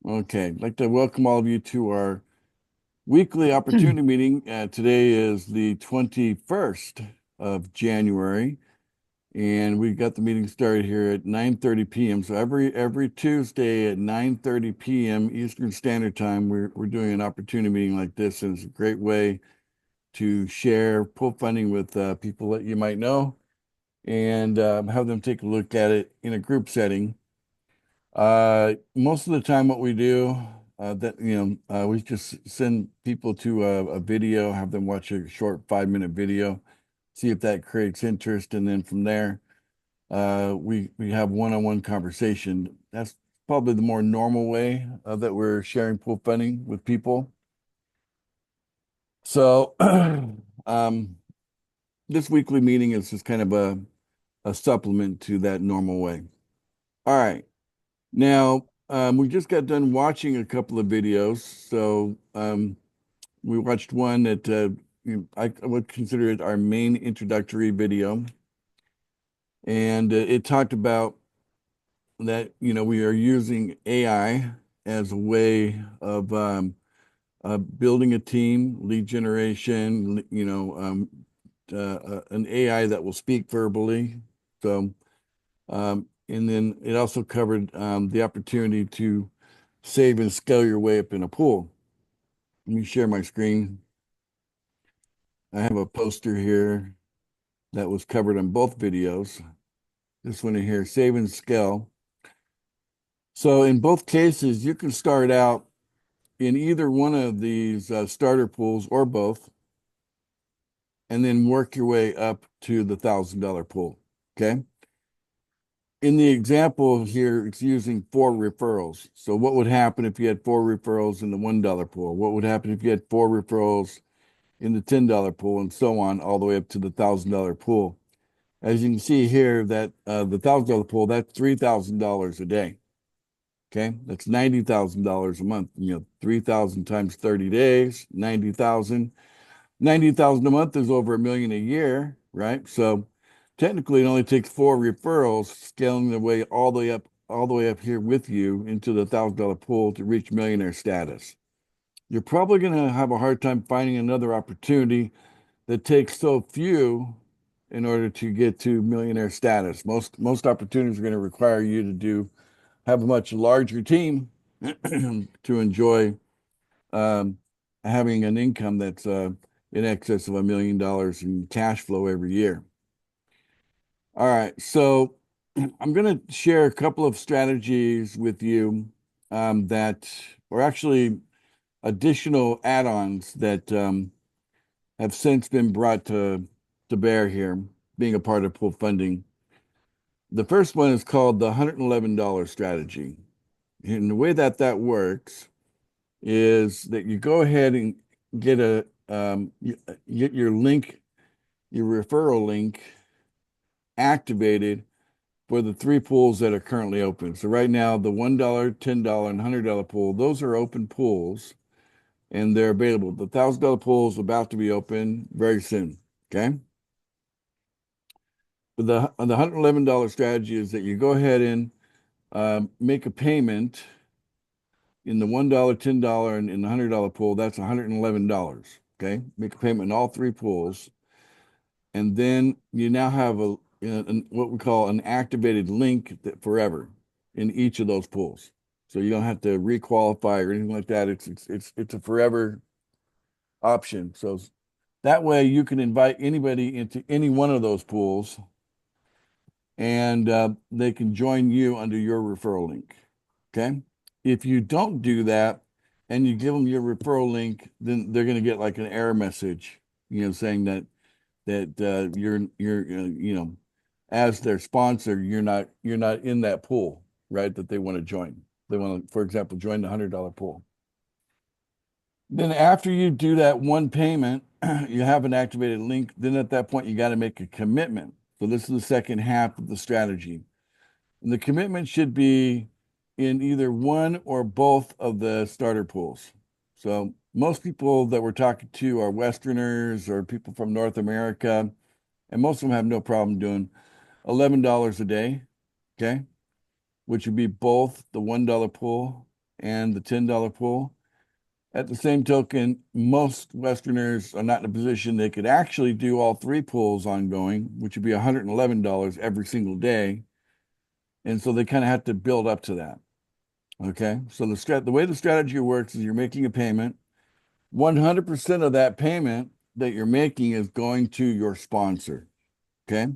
Okay, I'd like to welcome all of you to our weekly opportunity meeting. Today is the 21st of January, and we got the meeting started here at 9:30 p.m. So every Tuesday at 9:30 p.m. Eastern Standard Time, we're doing an opportunity meeting like this, and it's a great way to share pool funding with people that you might know and have them take a look at it in a group setting. Most of the time, what we do, we just send people to a video, have them watch a short 5-minute video, see if that creates interest, and then from there, we have one-on-one conversation. That's probably the more normal way that we're sharing pool funding with people. So, this weekly meeting is just kind of a supplement to that normal way. All right. Now, we just got done watching a couple of videos. So we watched one that I would consider it our main introductory video. And it talked about that, we are using AI as a way of building a team, lead generation, an AI that will speak verbally. So, and then it also covered the opportunity to save and scale your way up in a pool. Let me share my screen. I have a poster here that was covered on both videos. This one in here, save and scale. So in both cases, you can start out in either one of these starter pools or both, and then work your way up to the $1,000 pool. Okay. In the example here, it's using 4 referrals. So what would happen if you had 4 referrals in the $1 pool? What would happen if you had 4 referrals in the $10 pool and so on, all the way up to the $1,000 pool? As you can see here, that the $1,000 pool, that's $3,000 a day. Okay, that's $90,000 a month. 3,000 times 30 days, 90,000. 90,000 a month is over $1 million a year, right? So technically, it only takes 4 referrals, scaling the way all the way up here with you into the $1,000 pool to reach millionaire status. You're probably going to have a hard time finding another opportunity that takes so few in order to get to millionaire status. Most opportunities are going to require you to have a much larger team to enjoy um, having an income that's in excess of $1 million in cash flow every year. All right, so I'm going to share a couple of strategies with you that are actually additional add-ons that have since been brought to bear here, being a part of pool funding. The first one is called the $111 strategy. And the way that that works is that you go ahead and get get your link, your referral link activated for the 3 pools that are currently open. So right now, the $1, $10, and $100 pool, those are open pools and they're available. The $1,000 pool is about to be open very soon. Okay. But the $111 strategy is that you go ahead and make a payment in the $1, $10, and in the $100 pool. That's $111. Okay, make a payment in all 3 pools, and then you now have what we call an activated link that forever in each of those pools. So you don't have to requalify or anything like that. It's a forever option. So that way you can invite anybody into any one of those pools and they can join you under your referral link. Okay. If you don't do that and you give them your referral link, then they're going to get like an error message, saying that you're as their sponsor, you're not in that pool, right? That they want to join. They want to, for example, join the $100 pool. Then after you do that one payment, you have an activated link. Then at that point, you got to make a commitment. So this is the second half of the strategy. And the commitment should be in either one or both of the starter pools. So most people that we're talking to are Westerners or people from North America, and most of them have no problem doing $11 a day, okay? Which would be both the $1 pool and the $10 pool. At the same token, most Westerners are not in a position they could actually do all three pools ongoing, which would be $111 every single day. And so they kind of have to build up to that. Okay. So the way the strategy works is you're making a payment. 100% of that payment that you're making is going to your sponsor. Okay.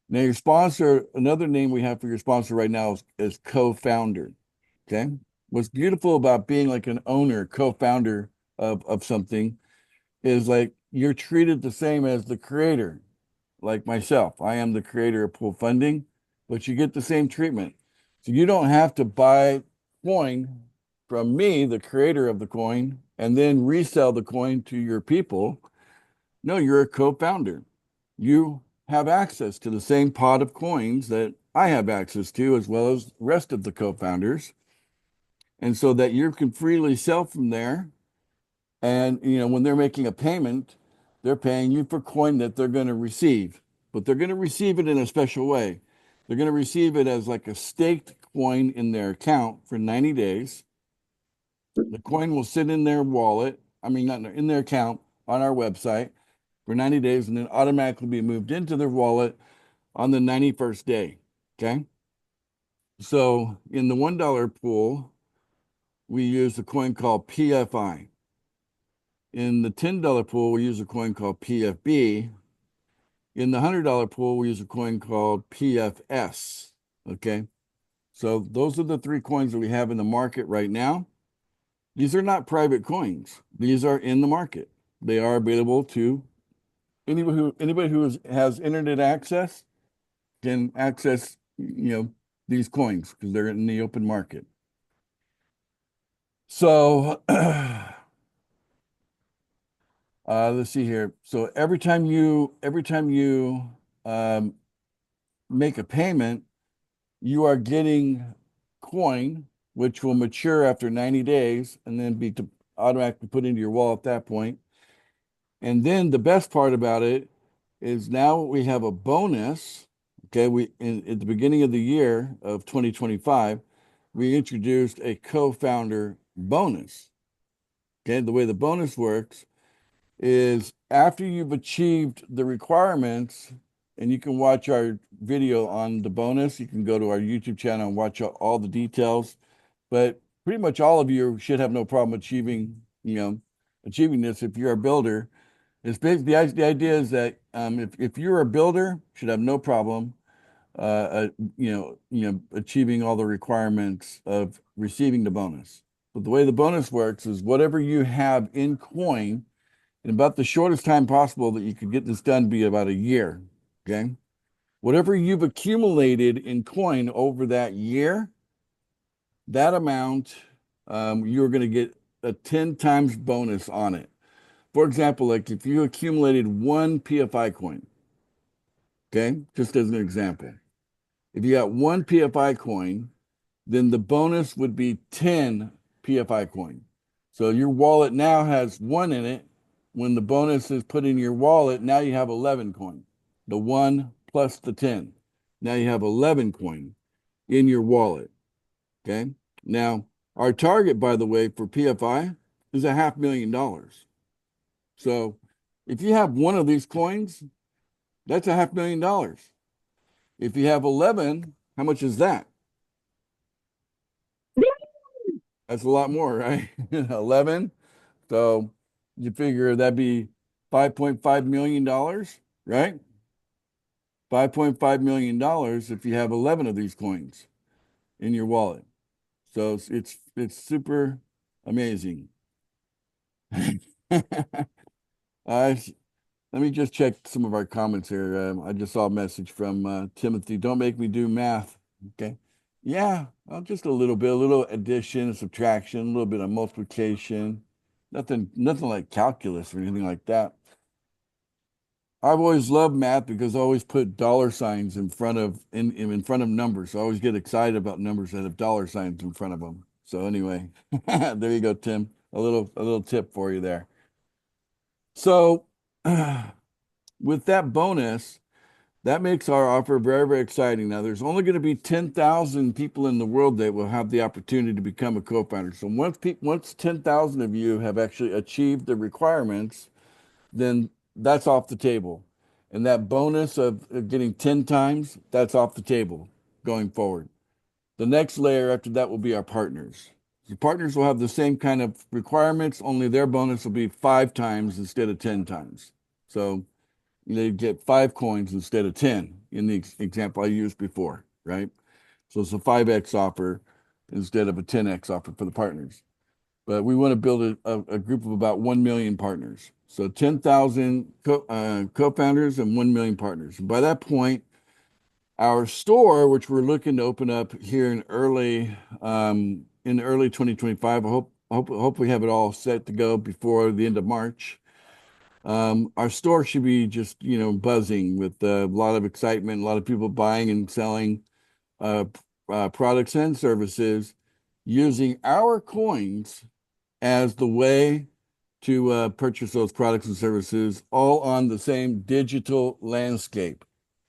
Now, your sponsor, another name we have for your sponsor right now is co-founder. Okay. What's beautiful about being like an owner, co-founder of something is like you're treated the same as the creator, like myself. I am the creator of Pool Funding, but you get the same treatment. So you don't have to buy coin from me, the creator of the coin, and then resell the coin to your people. No, you're a co-founder. You have access to the same pot of coins that I have access to, as well as the rest of the co-founders. And so that you can freely sell from there. And when they're making a payment, they're paying you for coin that they're going to receive, but they're going to receive it in a special way. They're going to receive it as like a staked coin in their account for 90 days. The coin will sit in their wallet, I mean, not in their account on our website for 90 days, and then automatically be moved into their wallet on the 91st day. Okay. So in the $1 pool, we use a coin called PFI. In the $10 pool, we use a coin called PFB. In the $100 pool, we use a coin called PFS. Okay. So those are the three coins that we have in the market right now. These are not private coins. These are in the market. They are available to anybody who has internet access can access, these coins because they're in the open market. So let's see here. So every time you make a payment, you are getting coin, which will mature after 90 days and then be automatically put into your wallet at that point. And then the best part about it is now we have a bonus. Okay, at the beginning of the year of 2025, we introduced a co-founder bonus. Okay, the way the bonus works is after you've achieved the requirements, and you can watch our video on the bonus. You can go to our YouTube channel and watch all the details. But pretty much all of you should have no problem achieving this if you're a builder. It's basically the idea is that if you're a builder, should have no problem achieving all the requirements of receiving the bonus. But the way the bonus works is whatever you have in coin in about the shortest time possible that you could get this done be about a year. Okay. Whatever you've accumulated in coin over that year, that amount, you're going to get a 10 times bonus on it. For example, like if you accumulated one PFI coin, okay, just as an example, if you got one PFI coin, then the bonus would be 10 PFI coin. So your wallet now has one in it. When the bonus is put in your wallet, now you have 11 coin. The one plus the 10. Now you have 11 coin in your wallet. Okay. Now, our target, by the way, for PFI is $500,000. So if you have one of these coins, that's $500,000. If you have 11, how much is that? That's a lot more, right? 11. So you figure that'd be $5.5 million, right? $5.5 million if you have 11 of these coins in your wallet. So it's super amazing. Let me just check some of our comments here. I just saw a message from Timothy. Don't make me do math. Okay. Yeah, well, just a little addition, subtraction, a little bit of multiplication. Nothing like calculus or anything like that. I've always loved math because I always put dollar signs in front of numbers. So I always get excited about numbers that have dollar signs in front of them. So anyway, there you go, Tim. A little tip for you there. So with that bonus, that makes our offer very, very exciting. Now, there's only going to be 10,000 people in the world that will have the opportunity to become a co-founder. So once 10,000 of you have actually achieved the requirements, then that's off the table. And that bonus of getting 10 times, that's off the table going forward. The next layer after that will be our partners. The partners will have the same kind of requirements, only their bonus will be 5 times instead of 10 times. So they get 5 coins instead of 10 in the example I used before, right? So it's a 5x offer instead of a 10x offer for the partners. But we want to build a group of about 1 million partners. So 10,000 co-founders and 1 million partners. And by that point, our store, which we're looking to open up here in early 2025, I hope we have it all set to go before the end of March. Our store should be just, buzzing with a lot of excitement, a lot of people buying and selling uh, products and services using our coins as the way to purchase those products and services, all on the same digital landscape,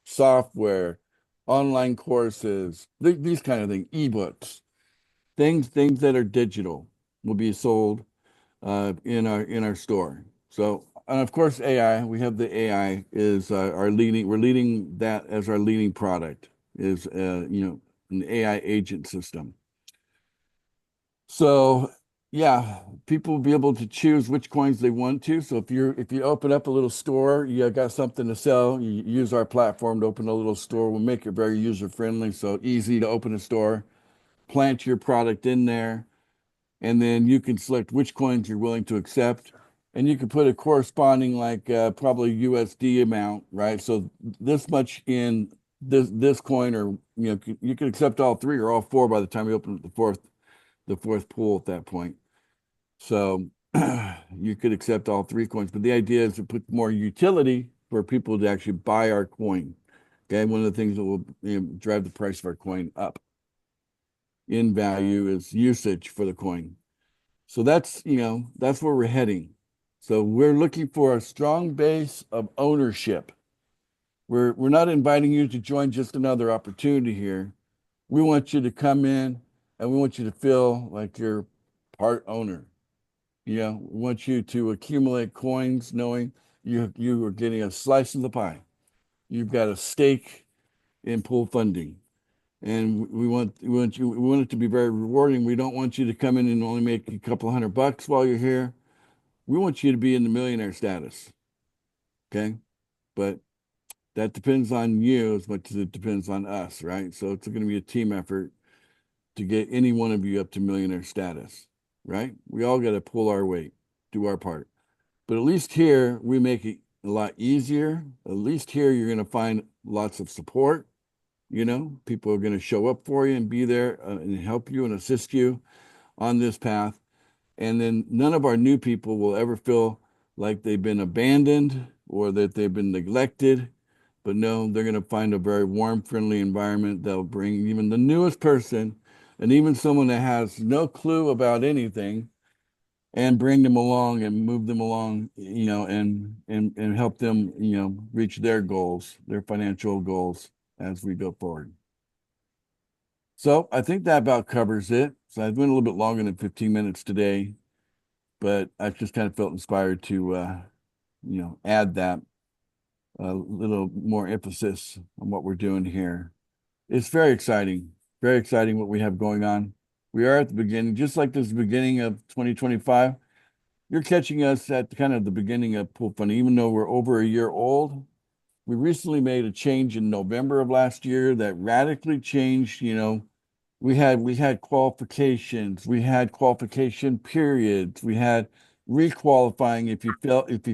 software, online courses, these kind of things, ebooks, things that are digital will be sold in our store. So, and of course, AI. We have the AI is our leading. We're leading that as our leading product is an AI agent system. So yeah, people will be able to choose which coins they want to. So if you open up a little store, you got something to sell, you use our platform to open a little store. We'll make it very user friendly, so easy to open a store, plant your product in there, and then you can select which coins you're willing to accept. And you can put a corresponding like probably USD amount, right? So this much in this coin, or you can accept all three or all four by the time you open the fourth pool at that point. So you could accept all three coins, but the idea is to put more utility for people to actually buy our coin. Okay, one of the things that will drive the price of our coin up in value is usage for the coin. So that's where we're heading. So we're looking for a strong base of ownership. We're not inviting you to join just another opportunity here. We want you to come in and we want you to feel like you're part owner. We want you to accumulate coins knowing you are getting a slice of the pie. You've got a stake in pool funding. And we want it to be very rewarding. We don't want you to come in and only make a couple $100 while you're here. We want you to be in the millionaire status. Okay. But that depends on you as much as it depends on us, right? So it's going to be a team effort to get any one of you up to millionaire status, right? We all got to pull our weight, do our part. But at least here, we make it a lot easier. At least here, you're going to find lots of support. People are going to show up for you and be there and help you and assist you on this path. And then none of our new people will ever feel like they've been abandoned or that they've been neglected. But no, they're going to find a very warm, friendly environment that'll bring even the newest person and even someone that has no clue about anything and bring them along and move them along, and help them, reach their goals, their financial goals as we go forward. So I think that about covers it. So I went a little bit longer than 15 minutes today, but I just kind of felt inspired to, add that a little more emphasis on what we're doing here. It's very exciting what we have going on. We are at the beginning, just like this beginning of 2025. You're catching us at kind of the beginning of Pool Funding, even though we're over a year old. We recently made a change in November of last year that radically changed. We had qualifications, we had qualification periods, we had requalifying if you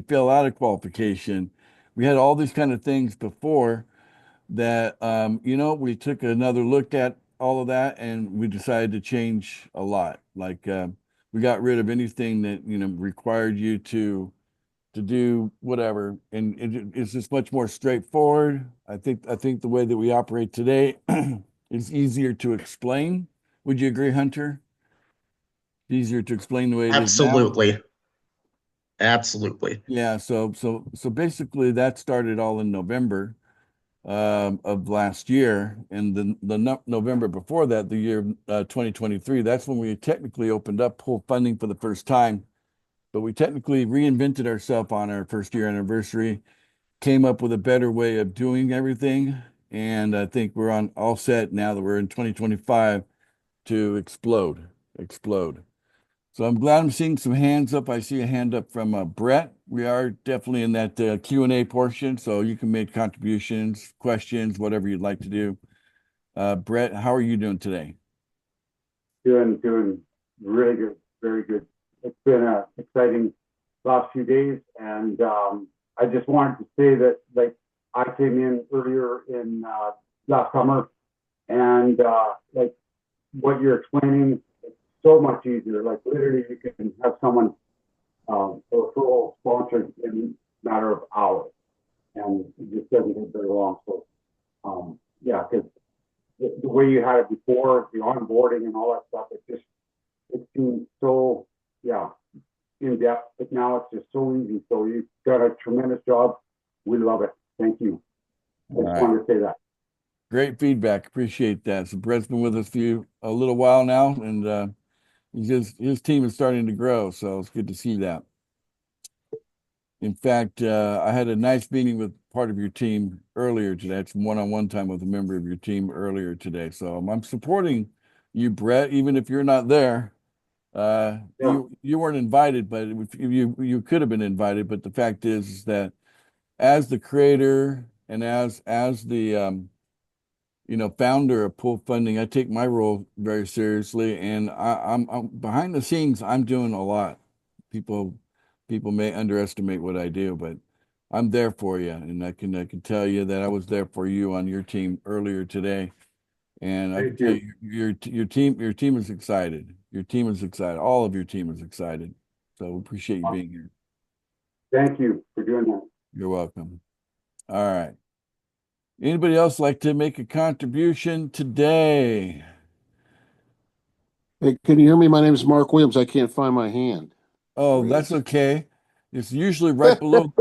fell out of qualification. We had all these kind of things before that. We took another look at all of that and we decided to change a lot. Like we got rid of anything that required you to do whatever, and it's just much more straightforward. I think the way that we operate today is easier to explain. Would you agree, Hunter? Easier to explain the way it is now. Absolutely. Absolutely. Yeah, so basically that started all in November. of last year, and the November before that, the year 2023, that's when we technically opened up pool funding for the first time. But we technically reinvented ourselves on our first year anniversary, came up with a better way of doing everything, and I think we're on all set now that we're in 2025 to explode. So I'm glad I'm seeing some hands up. I see a hand up from Brett. We are definitely in that Q&A portion, so you can make contributions, questions, whatever you'd like to do. Brett, how are you doing today? Doing really good, very good. It's been a exciting last few days, and I just wanted to say that like I came in earlier in last summer, and like what you're explaining, it's so much easier. Like literally, you can have someone referral sponsored in a matter of hours, and it just doesn't take very long. So yeah, because the way you had it before, the onboarding and all that stuff, it seems so yeah in depth. But now it's just so easy. So you've got a tremendous job. We love it. Thank you. I All just right. wanted to say that. Great feedback. Appreciate that. So Brett's been with us for a little while now, and his team is starting to grow. So it's good to see that. In fact, I had a nice meeting with part of your team earlier today. It's one-on-one time with a member of your team earlier today. So I'm supporting you, Brett, even if you're not there. Yeah. You weren't invited, but if you could have been invited. But the fact is that as the creator and as the founder of Pool Funding, I take my role very seriously, and I'm behind the scenes. I'm doing a lot. People people may underestimate what I do, but I'm there for you, and I can tell you that I was there for you on your team earlier today, and I can Thank tell you. you your team is excited. Your team is excited. All of your team is excited. So we appreciate you being here. Thank you for doing that. You're welcome. All right. Anybody else like to make a contribution today? Hey, can you hear me? My name is Mark Williams. I can't find my hand Oh, that's raised. okay. It's usually right below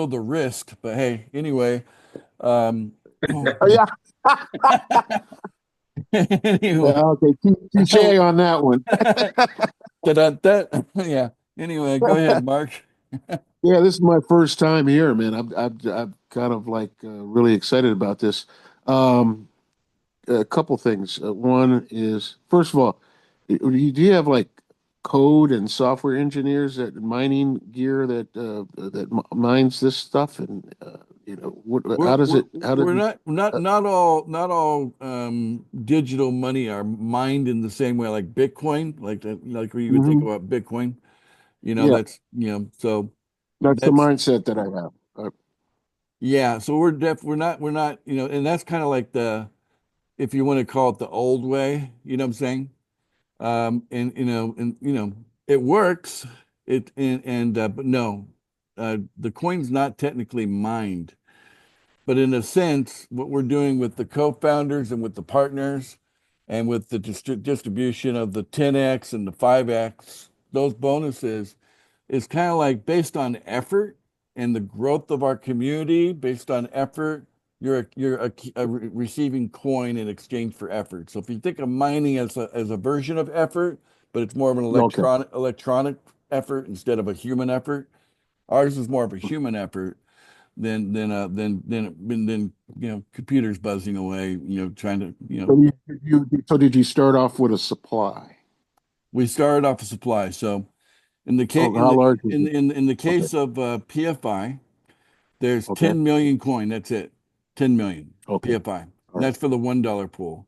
the wrist, but hey, anyway, um, Oh, yeah. anyway, Okay. Touche on that one. da-da-da. Yeah. Anyway, go ahead, Mark. Yeah, this is my first time here, man. I'm kind of like really excited about this. Um, a couple things. One is, first of all, do you have like code and software engineers that mining gear that mines this stuff? And We're how does we're it? How did? we're not all digital money are mined in the same way like Bitcoin, like where you would think Mhm. about Bitcoin. Yeah, So that's the that's mindset that I have. yeah. So we're not, and that's kind of like the if you want to call it the old way, you know what I'm saying? And it works. But no, the coin's not technically mined. But in a sense, what we're doing with the co-founders and with the partners and with the distribution of the 10x and the 5x, those bonuses is kind of like based on effort and the growth of our community, based on effort, receiving coin in exchange for effort. So if you think of mining as a version of effort, but it's more of an Okay. electronic effort instead of a human effort. Ours is more of a human effort than computers buzzing away, trying to, Did you start off with a supply? we started off a supply. So in the case Oh, how large is it? in the Okay. case of PFI, there's Okay. 10 million coin. That's it. 10 million Okay. PFI. And All right. that's for the $1 pool.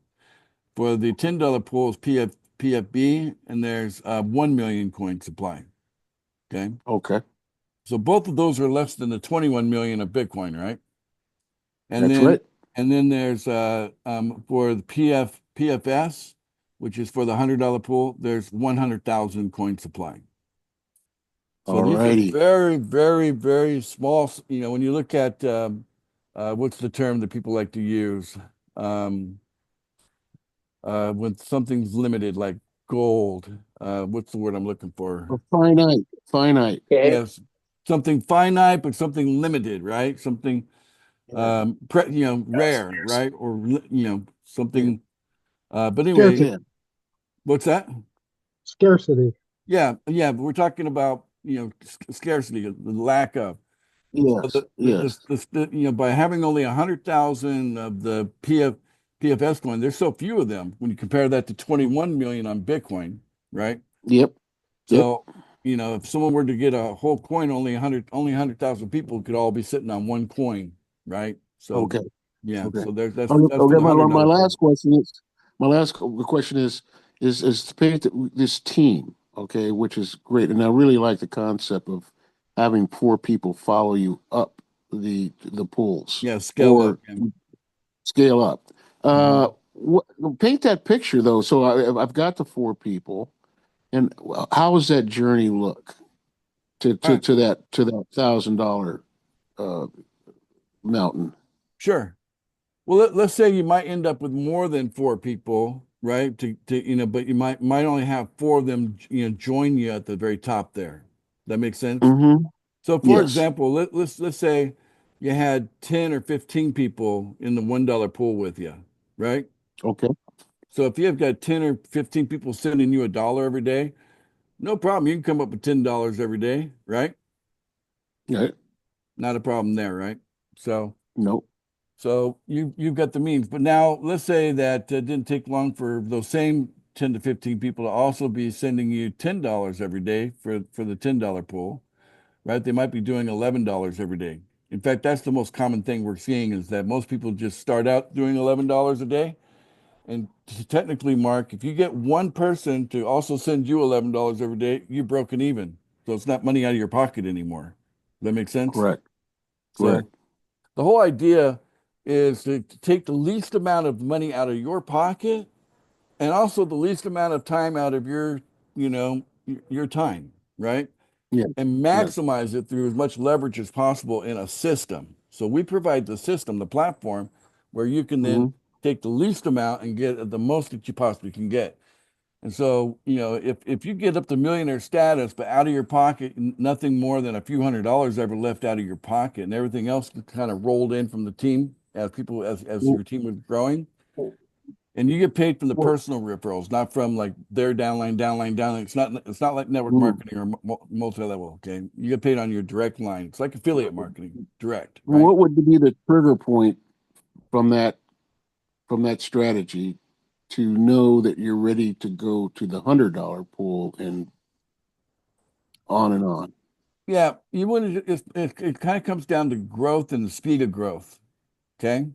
For the $10 pool is PFB, and there's 1 million coin supply. Okay. Okay. So both of those are less than the 21 million of Bitcoin, right? And That's then right. and then there's for the PFS, which is for the $100 pool, there's 100,000 coin supply. So All these are righty. very, very, very small. When you look at what's the term that people like to use um, when something's limited, like gold. What's the word I'm looking for? Finite. Finite. Yes, something finite, but something limited, right? Something. rare, right? Or something. But anyway, Scarcity. what's that? Scarcity. Yeah, yeah, but we're talking about scarcity, the lack of. So Yes, yes. by having only 100,000 of the PFS coin, there's so few of them when you compare that to 21 million on Bitcoin, right? Yep, yep. So, if someone were to get a whole coin, only 100,000 people could all be sitting on one coin, right? So, Okay, yeah, okay. so that's Okay, that's for okay. the My $100 coin. last question is my last question is to paint this team, okay, which is great, and I really like the concept of having 4 people follow you up the pools Yeah, scale up. or Yeah. scale up. Mhm. What, paint that picture though. So I've got the 4 people, and how does that journey look to All to right, to that to that $1,000 uh, mountain? sure. Well, let's say you might end up with more than 4 people, right? But you might only have 4 of them, join you at the very top there. That makes sense? Mm-hmm. So, for Yes. example, let's say you had 10 or 15 people in the $1 pool with you, right? Okay. So if you've got 10 or 15 people sending you $1 every day, no problem. You can come up with $10 every day, right? Yeah. Not a problem there, right? So No. so you've got the means. But now let's say that it didn't take long for those same 10 to 15 people to also be sending you $10 every day for the $10 pool, right? They might be doing $11 every day. In fact, that's the most common thing we're seeing is that most people just start out doing $11 a day. And technically, Mark, if you get one person to also send you $11 every day, you're broken even. So it's not money out of your pocket anymore. Does that make sense? Correct. So Correct. the whole idea is to take the least amount of money out of your pocket and also the least amount of time out of your time, right? Yeah. And Yeah. maximize it through as much leverage as possible in a system. So we provide the system, the platform, where you can then Hmm. take the least amount and get the most that you possibly can get. And so, if you get up to millionaire status, but out of your pocket, nothing more than a few $100s ever left out of your pocket, and everything else kind of rolled in from the team as your team was growing, and you get paid from the Well, personal referrals, not from like their downline, downline, downline. It's not like network mm. marketing or multi-level. Okay, you get paid on your direct line. It's like affiliate marketing, direct, right? What would be the trigger point from that strategy to know that you're ready to go to the $100 pool and on and on? Yeah, you want to. It kind of comes down to growth and the speed of growth. Okay.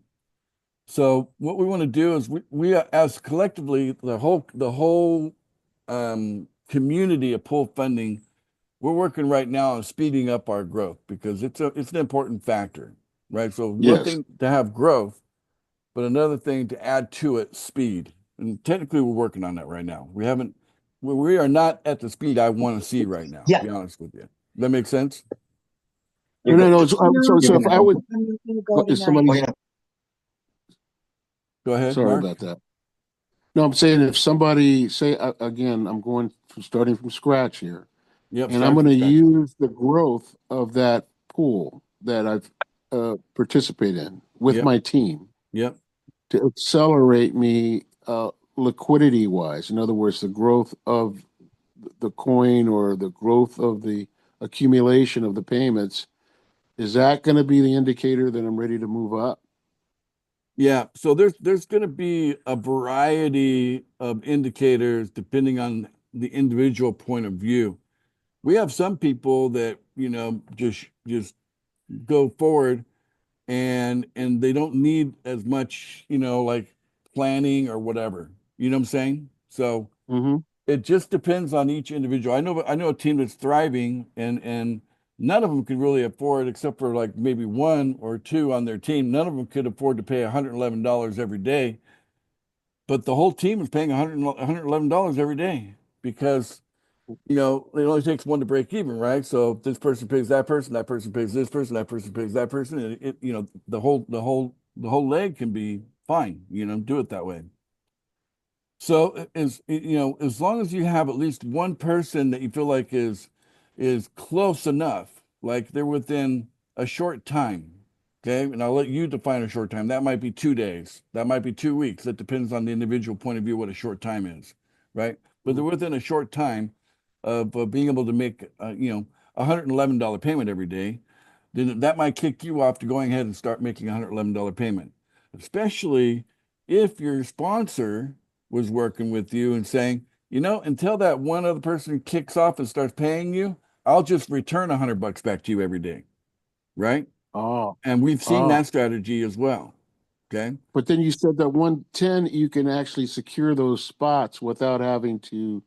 So what we want to do is we as collectively the whole community of pool funding, we're working right now on speeding up our growth because it's an important factor, right? So one Yes. thing to have growth, but another thing to add to it speed. And technically we're working on that right now. We are not at the speed I want to see right now, to Yeah, be honest with you. Does that make sense? No, you're no, good. no. So You're if gonna I go. would, I'm gonna go if tonight. Oh somebody's, yeah. Go ahead, sorry Mark. about that. No, I'm saying if somebody say again, starting from scratch here, Yep, and I'm start going from to scratch. use the growth of that pool that I've participate in with Yep, my team yep. to accelerate me liquidity wise. In other words, the growth of the coin or the growth of the accumulation of the payments. Is that going to be the indicator that I'm ready to move up? Yeah, so there's going to be a variety of indicators depending on the individual point of view. We have some people that, just go forward and they don't need as much, like planning or whatever. You know what I'm saying? So Mm-hmm. it just depends on each individual. I know a team that's thriving and none of them could really afford, except for like maybe one or two on their team, none of them could afford to pay $111 every day. But the whole team is paying $111 every day because, it only takes one to break even, right? So if this person pays that person pays this person, that person pays that person, and the whole leg can be fine, do it that way. So as long as you have at least one person that you feel like is close enough, like they're within a short time, Okay. And I'll let you define a short time. That might be 2 days. That might be 2 weeks. That depends on the individual point of view, what a short time is. Right. But they're within a short time of being able to make, $111 payment every day, then that might kick you off to going ahead and start making a $111 payment, especially if your sponsor was working with you and saying, until that one other person kicks off and starts paying you, I'll just return $100 back to you every day. Right. Oh, And we've seen oh. that strategy as well. Okay. But then you said that 110, you can actually secure those spots without having to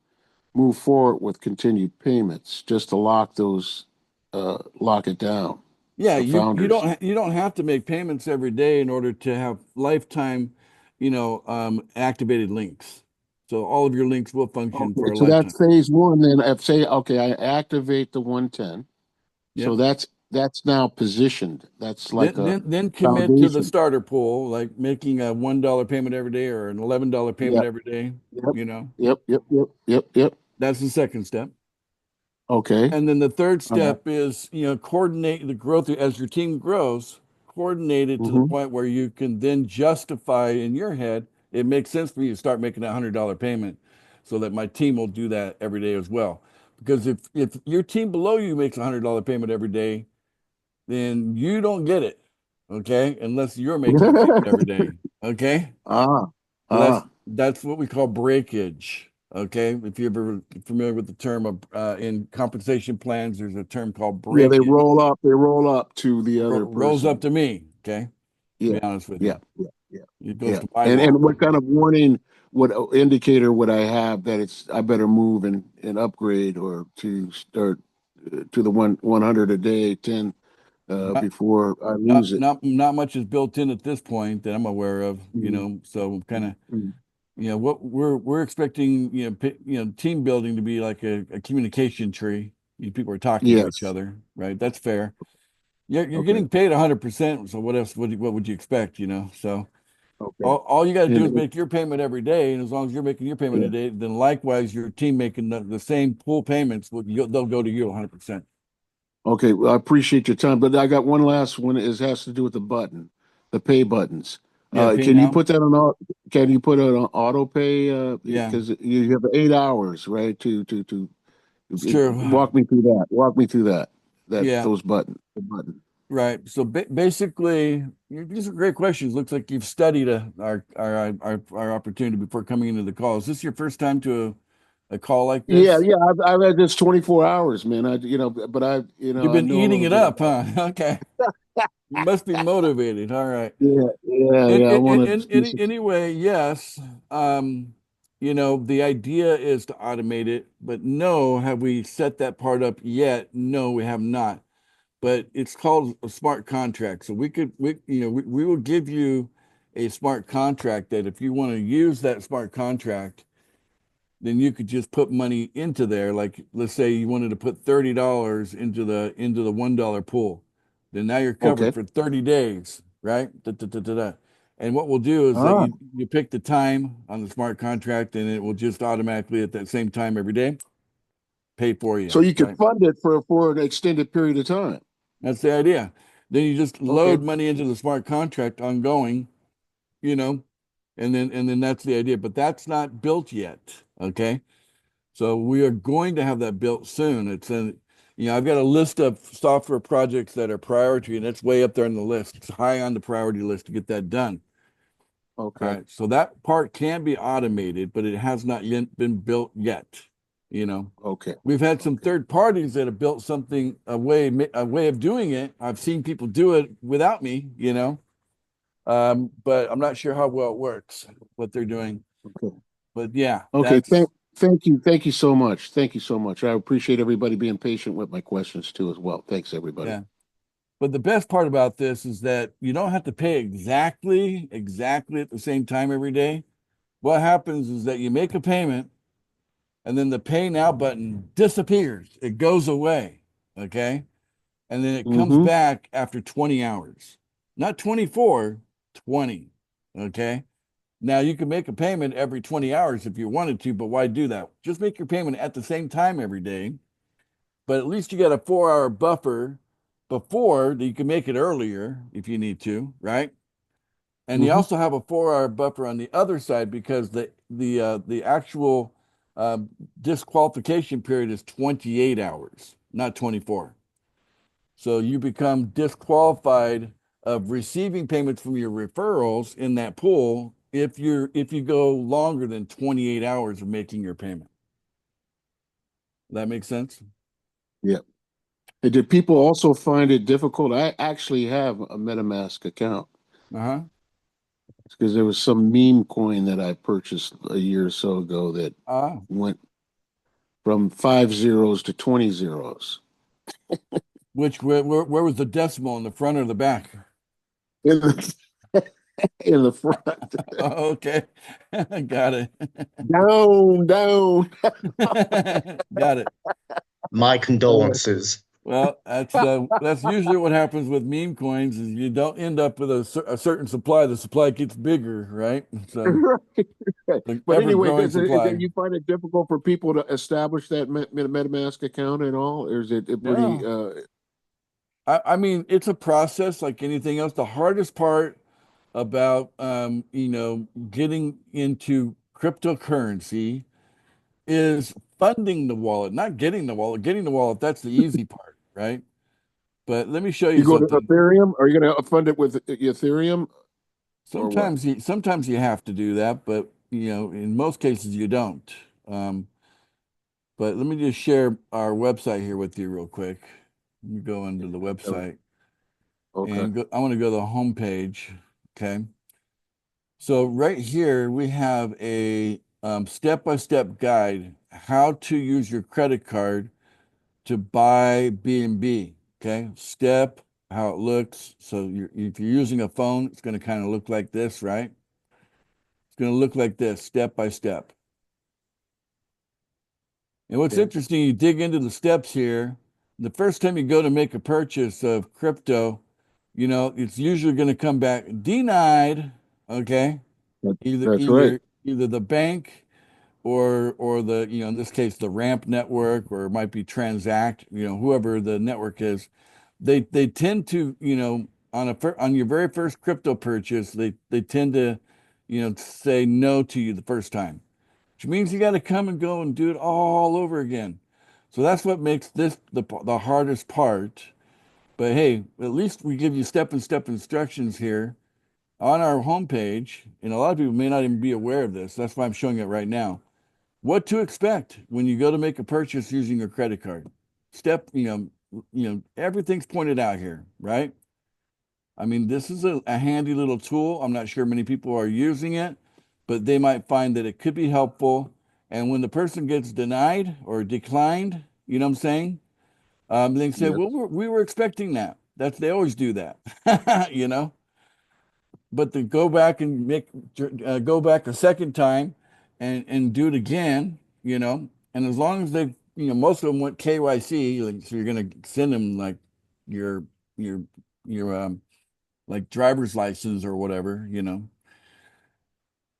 move forward with continued payments, just to lock it down. Yeah, The you founders. don't you don't have to make payments every day in order to have lifetime, activated links. So all of your links will function Okay, for a so lifetime. that's phase one. Then if say, okay, I activate the 110. So Yep. that's now positioned. That's like a Then commit to the foundation. starter pool, like making a $1 payment every day or an $11 payment Yep, every day. yep, You know, yep. that's the second step. Okay. And then the third All right. step is, coordinate the growth as your team grows, coordinate it to the Mm-hmm. point where you can then justify in your head, it makes sense for you to start making that $100 payment so that my team will do that every day as well. Because if your team below you makes a $100 payment every day, then you don't get it, okay? Unless you're making a payment every day, okay? Ah, So that's ah. that's what we call breakage. Okay, if you're ever familiar with the term of in compensation plans, there's a term called Yeah, they breakage. roll up. They roll up to the other Rolls up person. to me. Okay, to Yeah, be honest with yeah, you, yeah, yeah, it goes yeah. to my And wallet. what kind of warning, what indicator would I have that it's I better move and upgrade or to start to the 100 a day 10 Not before I not lose it? not much is built in at this point that I'm aware of. Mm, So kind mm, of mm. what we're expecting. Team building to be like a communication tree. People are talking to each Yes. other, right? That's fair. You're Okay. getting paid 100%. So what else what would you expect, So Okay. all you got to do is And make your payment every day. And as long as you're making your payment a yeah. day, then likewise, your team making the same pool payments, they'll go to you 100%. Okay. Well, I appreciate your time, but I got one last one. Is has to do with the button, the pay buttons. Yeah, pay Can you now. put that on? Can you put it on auto pay? Yeah, Because you have 8 hours, right? To it's true. walk me through that. Walk me through that. Yeah, Those buttons. The button. right. So basically, these are great questions. Looks like you've studied our opportunity before coming into the call. Is this your first time to a call like Yeah, this? yeah. I've had this 24 hours, man. But You've I been know a eating little it bit up, about. huh? Okay. You must be motivated. All right. Yeah, yeah, And, yeah. I want to do some. anyway, yes. The idea is to automate it, but no, have we set that part up yet? No, we have not. But it's called a smart contract. So we will give you a smart contract that if you want to use that smart contract, then you could just put money into there. Like let's say you wanted to put $30 into the $1 pool. Then now you're covered Okay. for 30 days, right? Da, da, da, da, da. And what we'll do is that Ah, you pick the time on the smart contract and it will just automatically at that same time every day pay for you, so you can right? fund it for an extended period of time. That's the idea. Then you just Okay. load money into the smart contract ongoing, you know, and then that's the idea. But that's not built yet. Okay. So we are going to have that built soon. I've got a list of software projects that are priority, and it's way up there on the list. It's high on the priority list to get that done. All Okay. right. So that part can be automated, but it has not yet been built yet. You know, Okay. we've had some Okay. third parties that have built something, a way of doing it. I've seen people do it without me, but I'm not sure how well it works, what they're doing. Okay. But yeah, Okay. Thank you. Thank you so much. Thank you so much. I appreciate everybody being patient with my questions too as well. Thanks, everybody. yeah. But the best part about this is that you don't have to pay exactly at the same time every day. What happens is that you make a payment and then the pay now button disappears. It goes away. Okay. And then it comes Mm-hmm. back after 20 hours, not 24, 20. Okay. Now you can make a payment every 20 hours if you wanted to, but why do that? Just make your payment at the same time every day. But at least you got a 4 hour buffer before that you can make it earlier if you need to, right? And you Mhm. also have a 4 hour buffer on the other side because the actual uh, disqualification period is 28 hours, not 24. So you become disqualified of receiving payments from your referrals in that pool if you go longer than 28 hours of making your payment. That makes sense? Yeah. And did people also find it difficult? I actually have a MetaMask account Uh-huh. because there was some meme coin that I purchased a year or so ago that Ah, went from 5 zeros to 20 zeros. where was the decimal in the front or the back? In the, in the front. Oh, okay. Got it. Down, down. Got it. My Uh, condolences. Well, that's usually what happens with meme coins is you don't end up with a certain supply. The supply gets bigger, right? So right. the But anyway, ever-growing supply. you find it difficult for people to establish that MetaMask account and all, or is it pretty? No, I mean it's a process like anything else. The hardest part about getting into cryptocurrency is funding the wallet, not getting the wallet. Getting the wallet, that's the easy part, right? But let me show you You go to something. Ethereum? Are you going to fund it with Ethereum or what? Sometimes you have to do that, but in most cases you don't. Um, but let me just share our website here with you real quick. Let me go into the website Okay. and go. I want to go to the home page. Okay. So right here we have a step-by-step guide how to use your credit card to buy B&B. Okay. Step, how it looks. So if you're using a phone, it's going to kind of look like this, right? It's going to look like this, step by step. And what's Yeah. interesting, you dig into the steps here. The first time you go to make a purchase of crypto, it's usually going to come back denied. Okay. Either That's right. either either the bank or the, in this case, the Ramp network, or it might be Transact, whoever the network is, they tend to, on your very first crypto purchase, they tend to, say no to you the first time, which means you got to come and go and do it all over again. So that's what makes this the hardest part. But hey, at least we give you step-and-step instructions here on our homepage, and a lot of people may not even be aware of this. That's why I'm showing it right now. What to expect when you go to make a purchase using your credit card. Step, everything's pointed out here, right? I mean, this is a handy little tool. I'm not sure many people are using it, but they might find that it could be helpful. And when the person gets denied or declined, you know what I'm saying? They say, Yes. well, we were expecting that. They always do that, you know? But to go back and go back a second time and do it again, and as long as they, most of them went KYC, like, so you're going to send them like your your your like driver's license or whatever.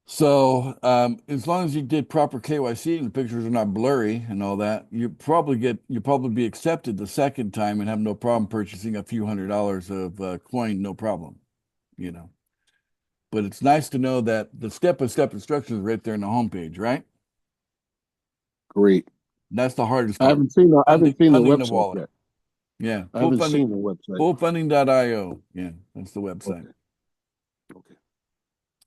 So as long as you did proper KYC and the pictures are not blurry and all that, you'll probably be accepted the second time and have no problem purchasing a few $100s of coin, no problem, you know. But it's nice to know that the step-by-step instructions are right there on the homepage, right? Great. That's the hardest I part. haven't seen the Funding the website wallet. yet. Yeah. I haven't seen the website. Fullfunding.io. Yeah, that's the website. Okay. Okay.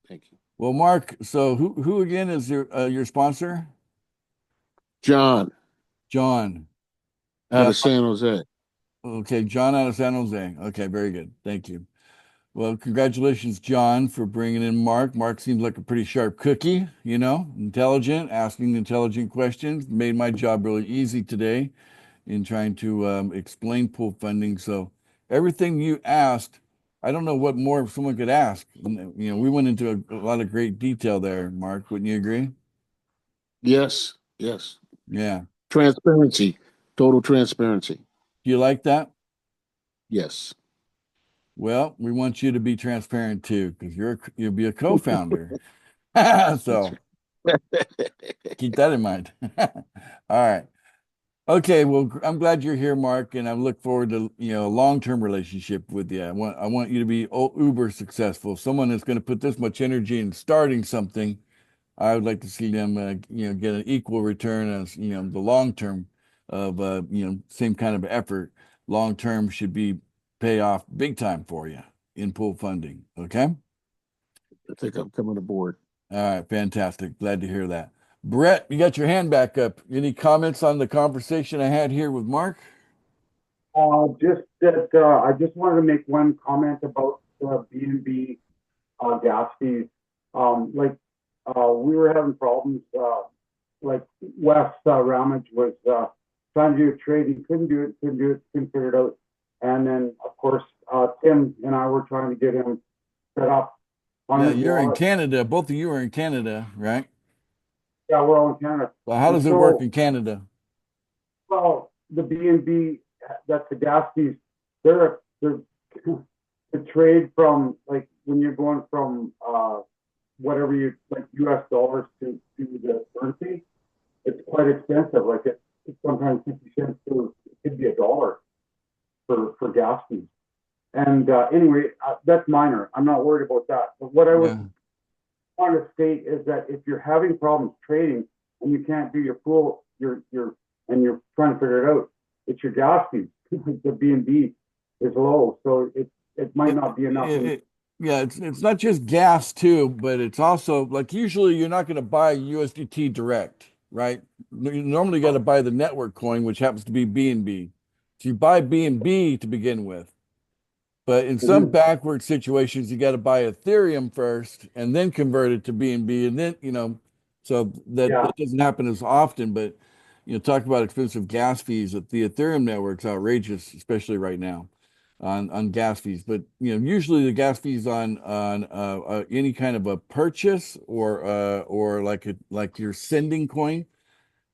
Thank you. Well, Mark, so who again is your sponsor? John John. out John. of San Jose. Okay, John out of San Jose. Okay, very good. Thank you. Well, congratulations, John, for bringing in Mark. Mark seems like a pretty sharp cookie, intelligent, asking intelligent questions. Made my job really easy today in trying to explain pool funding. So everything you asked, I don't know what more someone could ask. We went into a lot of great detail there, Mark. Wouldn't you agree? Yes. Yes. Yeah. Transparency. Total transparency. Do you like that? Yes. Well, we want you to be transparent too, because you'll be a co-founder. That's So keep that in mind. All right. Okay, well, I'm glad you're here, Mark, and I look forward to, a long-term relationship with you. I want you to be uber successful. Someone that's going to put this much energy in starting something, I would like to see them, get an equal return as, the long term of, same kind of effort. Long term should be pay off big time for you in pool funding. Okay. I think I'm coming aboard. All right. Fantastic. Glad to hear that. Brett, you got your hand back up. Any comments on the conversation I had here with Mark? Just that, I just wanted to make one comment about B&B gas fees. Like, we were having problems, like Wes Ramage was trying to do a trade. He couldn't figure it out. And then, of course, Tim and I were trying to get him set up on Yeah, his you're in wallet. Canada. Both of you are in Canada, right? Yeah, we're all in Canada. Well, how And does it work so, in Canada? well, the B&B, that's the gas fees, they're the trade from, like, when you're going from whatever you like US dollars to the currency, it's quite expensive. Like it's sometimes 50 cents to it could be a dollar for gas fees. And anyway, that's minor. I'm not worried about that. But what I was Yeah. want to state is that if you're having problems trading and you can't do your pool, and you're trying to figure it out, it's your gas fees. The B&B is low, so it might It, not be enough. yeah, it's not just gas too, but it's also like usually you're not going to buy USDT direct, right? You normally got to buy the network coin, which happens to be BNB. So you buy BNB to begin with. But in some Mhm. backward situations, you got to buy Ethereum first and then convert it to BNB. And then, so Yeah, that doesn't happen as often. But, talk about expensive gas fees. That the Ethereum network's outrageous, especially right now on gas fees. But, usually the gas fees on any kind of a purchase or like your sending coin,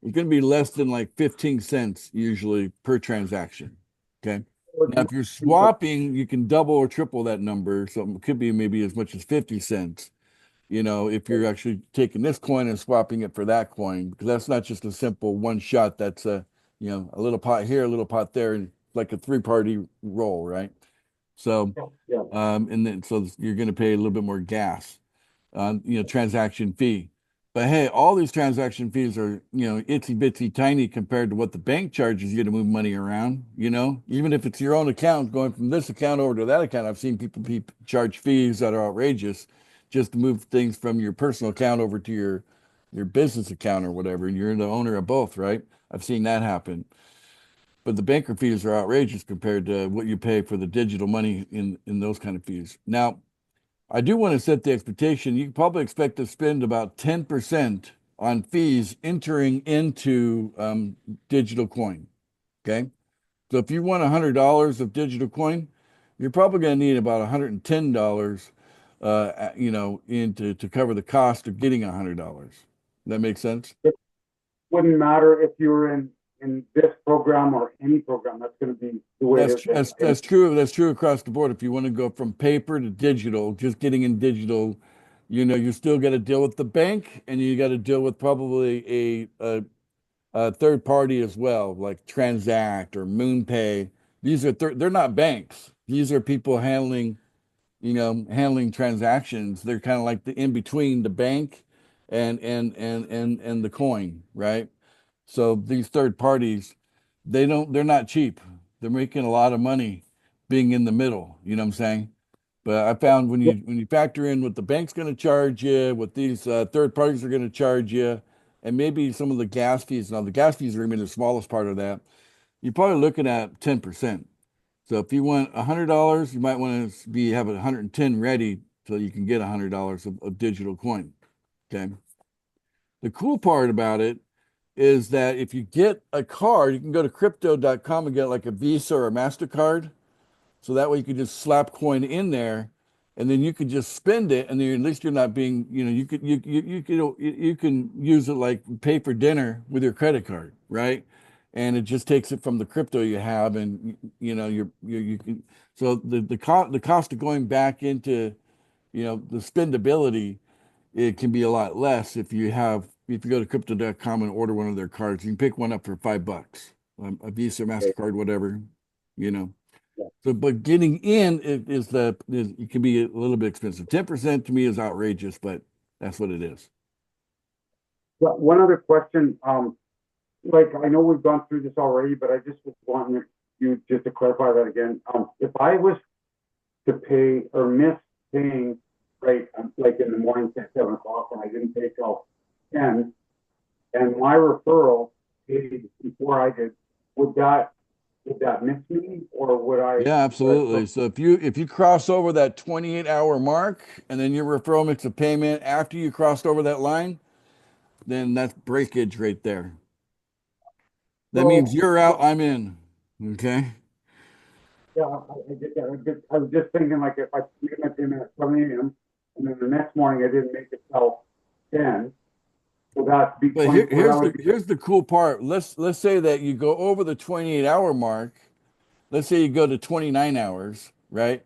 it's going to be less than like 15 cents usually per transaction. Okay. Now, if you're swapping, you can double or triple that number. So it could be maybe as much as 50 cents, if you're actually taking this coin and swapping it for that coin, because that's not just a simple one shot. That's a little pot here, a little pot there, and like a three-party roll, right? So, yeah. and then so you're going to pay a little bit more gas on, transaction fee. But hey, all these transaction fees are, itsy bitsy tiny compared to what the bank charges you to move money around, even if it's your own account going from this account over to that account. I've seen people charge fees that are outrageous just to move things from your personal account over to your business account or whatever, and you're the owner of both, right? I've seen that happen. But the banker fees are outrageous compared to what you pay for the digital money in those kind of fees. Now, I do want to set the expectation. You can probably expect to spend about 10% on fees entering into digital coin. Okay. So if you want $100 of digital coin, you're probably going to need about $110, to cover the cost of getting $100. That makes sense? It wouldn't matter if you were in this program or any program. That's going to be the way it That's is. tr- that's that's true. That's true across the board. If you want to go from paper to digital, just getting in digital, you still got to deal with the bank, and you got to deal with probably a third party as well, like Transact or MoonPay. They're not banks. These are people handling transactions. They're kind of like the in between the bank and the coin, right? So these third parties, they're not cheap. They're making a lot of money being in the middle, you know what I'm saying? But I found when you factor in what the bank's going to charge you, what these third parties are going to charge you, and maybe some of the gas fees. Now the gas fees are going to be the smallest part of that. You're probably looking at 10%. So if you want $100, you might want to have 110 ready so you can get $100 of digital coin. Okay. The cool part about it is that if you get a card, you can go to crypto.com and get like a Visa or a MasterCard. So that way you can just slap coin in there and then you can just spend it. And then at least you're not being, you can use it like pay for dinner with your credit card, right? And it just takes it from the crypto you have and you can, so the cost of going back into, the spendability, it can be a lot less if you go to crypto.com and order one of their cards. You can pick one up for $5. a Visa, Okay. MasterCard, whatever, you know. Yeah. So, but getting in it can be a little bit expensive. 10% to me is outrageous, but that's what it is. But one other question, like I know we've gone through this already, but I just was wanting you just to clarify that again. If I was to pay or miss paying, right, like in the morning at 7 o'clock, and I didn't pay till 10, and my referral paid before I did, would that miss me, or would I? Yeah, absolutely. So if you cross over that 28-hour mark and then your referral makes a payment after you crossed over that line, then that's breakage right there. That means So, you're out, I'm in. Okay. yeah, I get that. I was just thinking, like, if I made my payment at 7 a.m. and then the next morning I didn't make it till 10, so that'd be But 24. That would be, here's the cool part. Let's say that you go over the 28-hour mark. Let's say you go to 29 hours, right?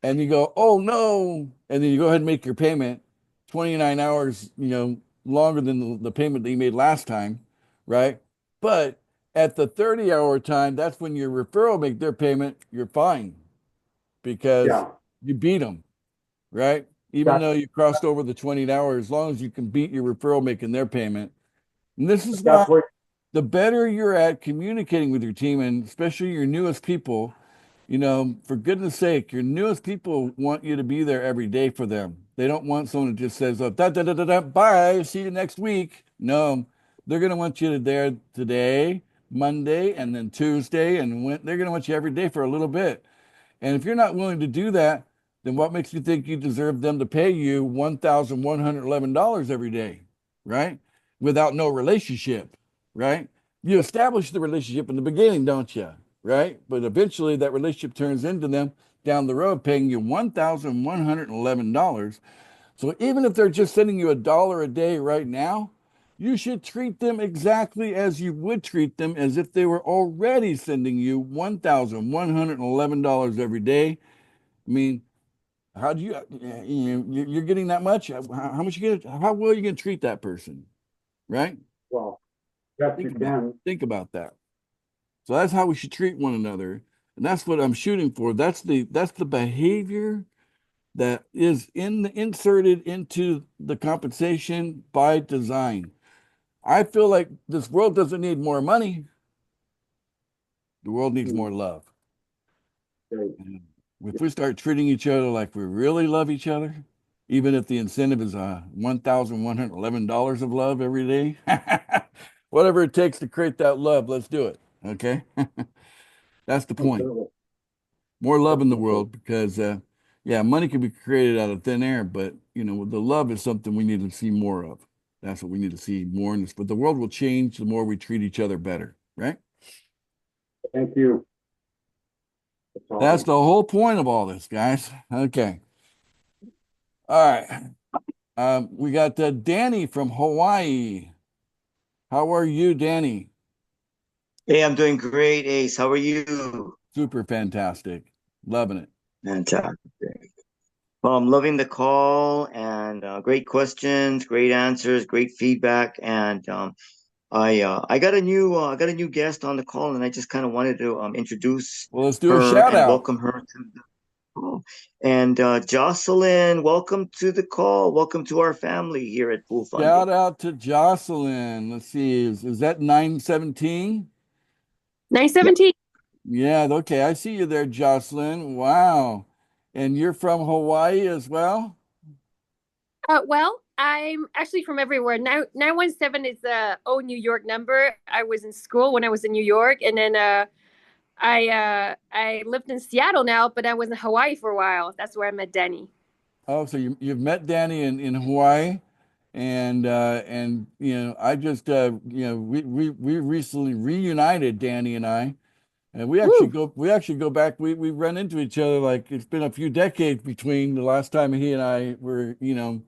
And you go, oh no, and then you go ahead and make your payment 29 hours, longer than the payment that you made last time, right? But at the 30-hour time, that's when your referral make their payment, you're fine because yeah, you beat them, right? Even that's, though you crossed over the 20 hours, as long as you can beat your referral making their payment. And this is why that's what, the better you're at communicating with your team, and especially your newest people, for goodness sake, your newest people want you to be there every day for them. They don't want someone that just says, oh, da, da, da, da, da, bye, see you next week. No, they're going to want you to there today, Monday, and then Tuesday, and they're going to want you every day for a little bit. And if you're not willing to do that, then what makes you think you deserve them to pay you $1,111 every day, right? Without no relationship, right? You establish the relationship in the beginning, don't you? Right? But eventually that relationship turns into them down the road paying you $1,111. So even if they're just sending you $1 a day right now, you should treat them exactly as you would treat them as if they were already sending you $1,111 every day. I mean, how do you're getting that much? How much you get? How well are you going to treat that person? Right? well, yes, you Think about can. think about that. So that's how we should treat one another. And that's what I'm shooting for. That's the behavior that is inserted into the compensation by design. I feel like this world doesn't need more money. The world needs more love. Okay. And if we start treating each other like we really love each other, even if the incentive is $1,111 of love every day, whatever it takes to create that love, let's do it. Okay. That's the point. Absolutely. More love in the Absolutely. world because, yeah, money can be created out of thin air, but the love is something we need to see more of. That's what we need to see more in this. But the world will change the more we treat each other better, right? Thank you. That's That's awesome. the whole point of all this, guys. Okay. All right. We got Danny from Hawaii. How are you, Danny? Hey, I'm doing great, Ace. How are you? Super fantastic. Loving it. Fantastic. Well, I'm loving the call and great questions, great answers, great feedback. And I got a new guest on the call, and I just kind of wanted to introduce Well, let's do a her shout and out. welcome her to the call. And Jocelyn, welcome to the call. Welcome to our family here at Pool Shout Funding. out to Jocelyn. Let's see, is that 917? 917. Yeah, okay. I see you there, Jocelyn. Wow. And you're from Hawaii as well? Well, I'm actually from everywhere. Now, 917 is the old New York number. I was in school when I was in New York, and then I lived in Seattle now, but I was in Hawaii for a while. That's where I met Danny. Oh, so you've met Danny in Hawaii, and I just we recently reunited, Danny and I, and Woo! we actually go back. We run into each other like it's been a few decades between the last time he and I were kind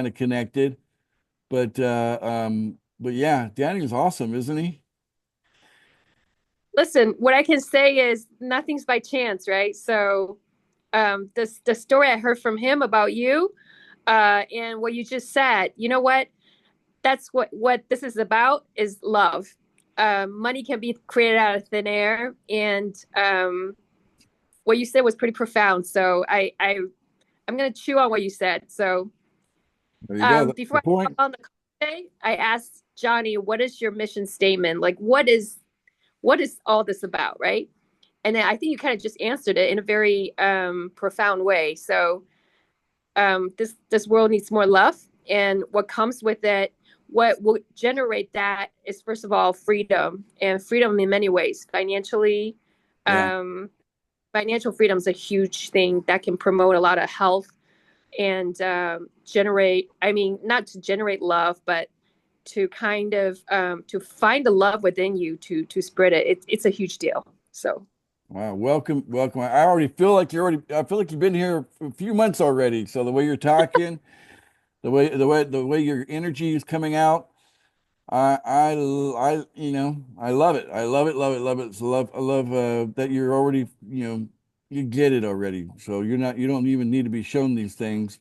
of connected. But yeah, Danny's awesome, isn't he? Listen, what I can say is nothing's by chance, right? So, the story I heard from him about you, and what you just said. You know what? That's what this is about is love. money can be created out of thin air, and what you said was pretty profound. So I'm gonna chew on what you said. So There you go. That's before the I got point. on the call today, I asked Johnny, "What is your mission statement? Like, what is all this about, right?" And then I think you kind of just answered it in a very profound way. So this world needs more love, and what comes with it, what will generate that is first of all freedom, and freedom in many ways, financially. Yeah. Financial freedom is a huge thing that can promote a lot of health and generate. I mean, not to generate love, but to kind of to find the love within you to spread it. It's a huge deal. So. Wow. Welcome. Welcome. I already feel like I feel like you've been here for a few months already. So the way you're talking, the way your energy is coming out, I love it. I love it, love it, love it. So I love that you're already, you get it already. So you don't even need to be shown these things.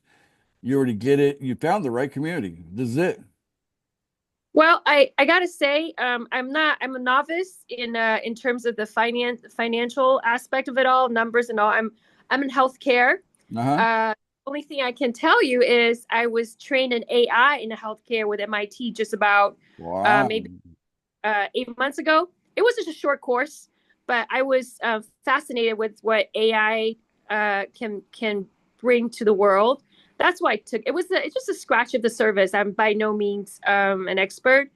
You already get it. You found the right community. This is it. Well, I gotta say, I'm a novice in terms of the financial aspect of it all, numbers and all. I'm in healthcare. Uh-huh. Only thing I can tell you is I was trained in AI in healthcare with MIT just about Wow. maybe 8 months ago. It was just a short course, but I was fascinated with what AI can bring to the world. That's why I took it. It's just a scratch of the surface. I'm by no means an expert,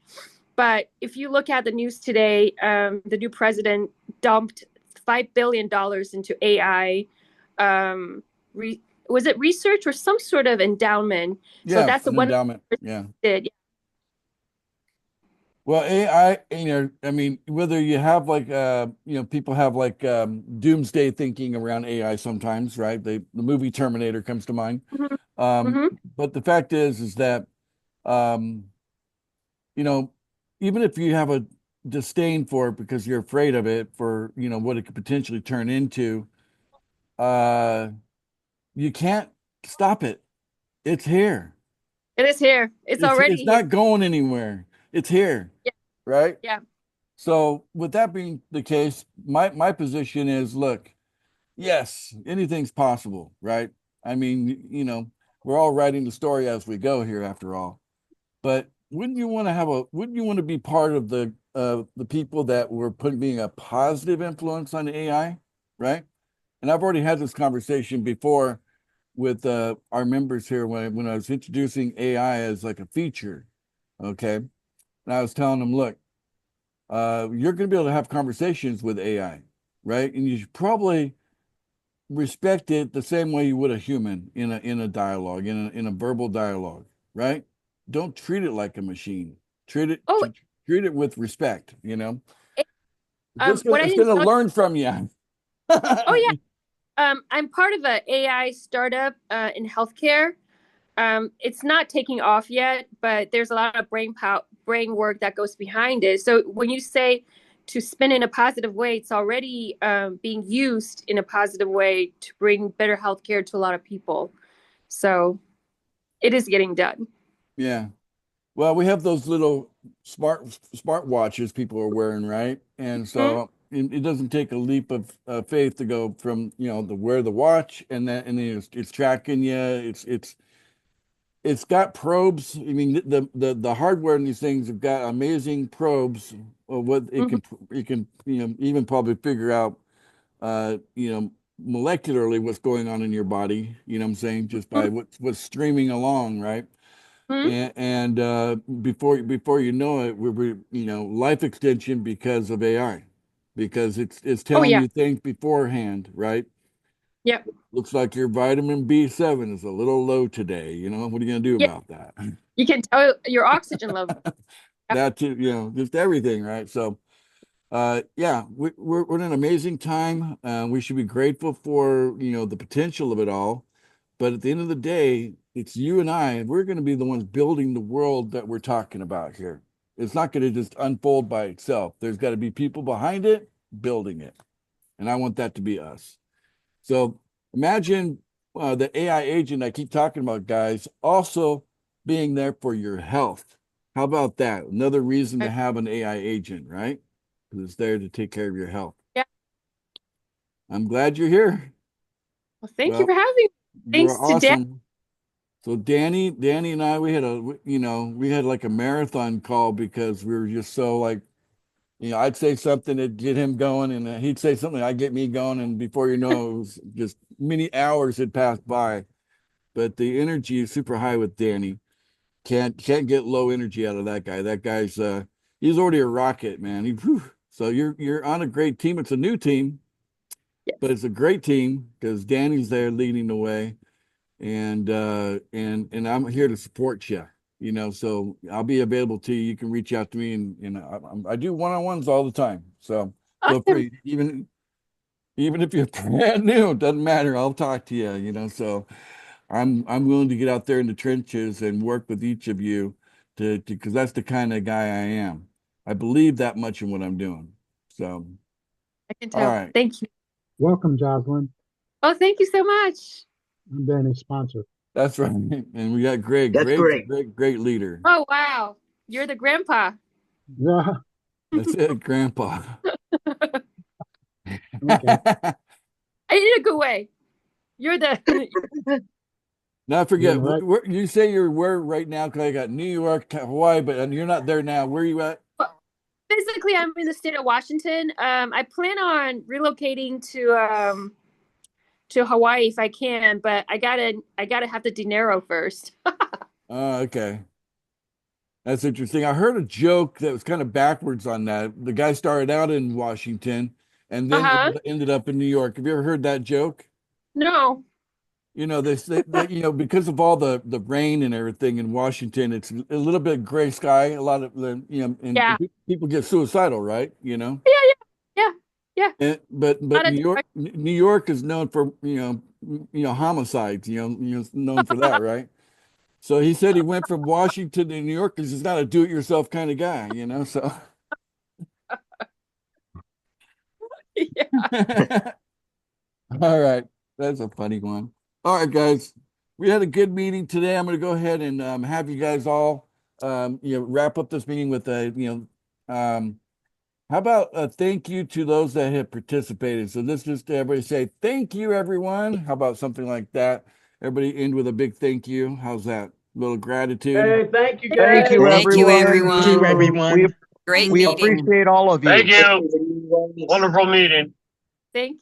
but if you look at the news today, the new president dumped $5 billion into AI. Was it research or some sort of endowment? So Yeah, that's the an one endowment. Yeah. did. Well, AI, I mean, whether you have like, people have like doomsday thinking around AI sometimes, right? The movie Terminator comes to mind. Mm-hmm. Um, Mm-hmm. but the fact is that, um, you know, even if you have a disdain for it because you're afraid of it for, what it could potentially turn into, uh, you can't stop it. It's here. It is here. It's It's already here. not going anywhere. It's here, Yeah. right? Yeah. So with that being the case, my position is, look, yes, anything's possible, right? I mean, we're all writing the story as we go here after all. But wouldn't you want to be part of the people that were being a positive influence on AI, right? And I've already had this conversation before with our members here when I was introducing AI as like a feature, okay? And I was telling them, look, you're going to be able to have conversations with AI, right? And you should probably respect it the same way you would a human in a dialogue, in a verbal dialogue, right? Don't treat it like a machine. Treat it Oh, treat it with respect, it, what I It's didn't gonna tell. learn from you. Oh yeah. I'm part of an AI startup in healthcare. It's not taking off yet, but there's a lot of brain work that goes behind it. So when you say to spin in a positive way, it's already being used in a positive way to bring better healthcare to a lot of people. So it is getting done. Yeah. Well, we have those little smart watches people are wearing, right? And Mhm. so it doesn't take a leap of faith to go from, the wear the watch and then it's tracking you. It's got probes. I mean, the hardware in these things have got amazing probes of what Mhm. it can, even probably figure out, molecularly what's going on in your body. You know what I'm saying? Just by what's streaming along, right? Mhm. And before you know it, we're life extension because of AI, because it's Oh telling yeah. you things beforehand, right? Yeah. Looks like your vitamin B7 is a little low today. What are you gonna do Yeah. about that? You can tell your oxygen level. Yeah. That too, just everything, right? So, yeah, we're in an amazing time. We should be grateful for, the potential of it all. But at the end of the day, it's you and I, and we're going to be the ones building the world that we're talking about here. It's not going to just unfold by itself. There's got to be people behind it building it. And I want that to be us. So imagine the AI agent I keep talking about, guys, also being there for your health. How about that? Another reason to have an AI agent, right? Because it's there to take care of your health. Yeah. I'm glad you're here. Well, thank you Well, for having me. you're Thanks to Dan. awesome. So Danny and I, we had like a marathon call because we were just so like, I'd say something that get him going, and he'd say something, I'd get me going, and before you know, it was just many hours had passed by. But the energy is super high with Danny. Can't get low energy out of that guy. That guy's he's already a rocket, man. So you're on a great team. It's a new team, Yes. but it's a great team because Danny's there leading the way, and I'm here to support you. So I'll be available to you. You can reach out to me, and I do one-on-ones all the time. So feel Awesome. free, even if you're brand new, it doesn't matter. I'll talk to you. So I'm willing to get out there in the trenches and work with each of you because that's the kind of guy I am. I believe that much in what I'm doing. So, I can all tell. right. Thank you. Welcome, Jocelyn. Oh, thank you so much. I'm Danny's sponsor. That's right. And we got Greg. That's Greg's a great. great leader. Oh, wow. You're the grandpa. Yeah. That's it, Grandpa. Okay. In a good way. You're the Now, forget, Yeah, right. you say you're where right now? Because I got New York, Hawaii, but you're not there now. Where are you at? physically I'm in the state of Washington. I plan on relocating to Hawaii if I can, but I gotta have the dinero first. Oh, okay. That's interesting. I heard a joke that was kind of backwards on that. The guy started out in Washington and then Uh-huh. ended up in New York. Have you ever heard that joke? No. They say that, because of all the rain and everything in Washington, it's a little bit gray sky. A lot of the, and Yeah. people get suicidal, right? Yeah. But Not a New York is known for, homicides, known for that, right? So he said he went from Washington to New York because he's not a do-it-yourself kind of guy, so. yeah. All right. That's a funny one. All right, guys. We had a good meeting today. I'm going to go ahead and have you guys all, wrap up this meeting with how about a thank you to those that have participated? So let's just everybody say thank you, everyone. How about something like that? Everybody end with a big thank you. How's that? A little gratitude. Hey, thank you, Thank you, guys. Thank you, everyone. everyone. Thank you, everyone. Great We meeting. appreciate all of you. Thank you. Wonderful meeting. Thank you.